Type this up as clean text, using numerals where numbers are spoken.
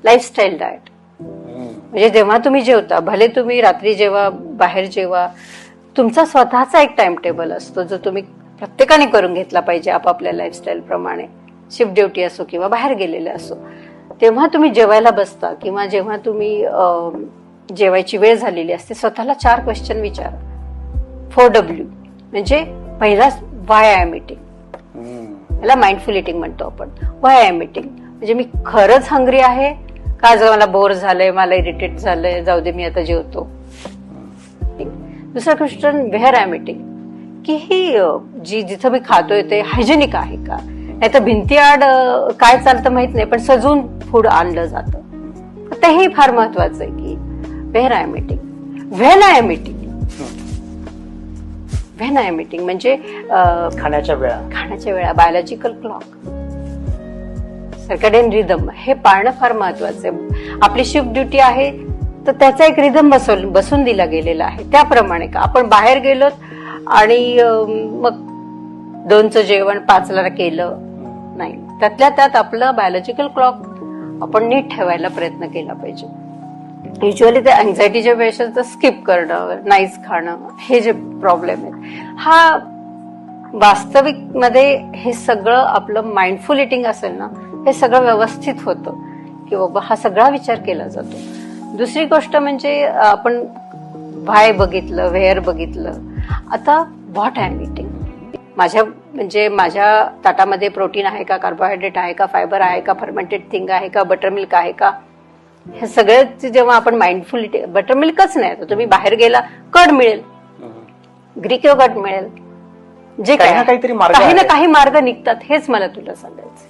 Lifestyle diet. म्हणजे जेव्हा तुम्ही जेवता, भले तुम्ही रात्री जेवा, बाहेर जेवा, तुमचा स्वतःचा एक टाइम टेबल असतो जो तुम्ही प्रत्येकाने करून घेतला पाहिजे आपापल्या लाईफस्टाईल प्रमाणे. शिफ्ट ड्युटी असो किंवा बाहेर गेलेले असो, तेव्हा तुम्ही जेवायला बसता किंवा जेव्हा तुम्ही जेवायची वेळ झालेली असते, स्वतःला 4 क्वेश्चन विचारा. 4W म्हणजे पहिला, वाय आय एम इटिंग. याला माइंडफुल इटिंग म्हणतो आपण. वाय आय एम इटिंग म्हणजे मी खरंच हंग्री आहे का, जर मला बोर झालंय, मला इरिटेट झालंय, जाऊ दे मी आता जेवतो. दुसरा question, where I am eating, की ही जिथं मी खातोय ते हायजेनिक आहे का, नाही तर भिंती आड काय चालतं माहित नाही पण सजून फूड आणलं जातं. तेही फार महत्वाचं आहे की where I am eating. When I am eating, when I am eating म्हणजे खाण्याच्या वेळा, बायोलॉजिकल क्लॉक, सर्कॅडियन रिदम हे पाळणं फार महत्वाचं आहे. आपली शिफ्ट ड्युटी आहे तर त्याचा एक रिदम बसून दिला गेलेला आहे. त्याप्रमाणे का आपण बाहेर गेलो आणि मग 2चं जेवण 5ला केलं नाही, त्यातल्या त्यात आपलं बायोलॉजिकल क्लॉक आपण नीट ठेवायला प्रयत्न केला पाहिजे. युजली ते अँझायटीच्या पेशंटचं स्किप करणं, नाहीच खाणं, हे जे प्रॉब्लेम आहेत, हा वास्तविक मध्ये हे सगळं आपलं माइंडफुल इटिंग असेल ना, हे सगळं व्यवस्थित होतं की बाबा हा सगळा विचार केला जातो. दुसरी गोष्ट म्हणजे आपण व्हाय बघितलं, व्हेअर बघितलं, आता व्हॉट आय एम इटिंग. माझ्या ताटामध्ये प्रोटीन आहे का, कार्बोहायड्रेट आहे का, फायबर आहे का, फर्मेंटेड थिंग आहे का, बटर मिल्क आहे का, हे सगळं जेव्हा आपण माइंडफुल इटिंग. बटर मिल्कच नाही, तर तुम्ही बाहेर गेला कर्ड मिळेल, ग्रीक योगर्ट मिळेल, जे काही ना काही मार्ग निघतात. हेच मला तुला सांगायचं.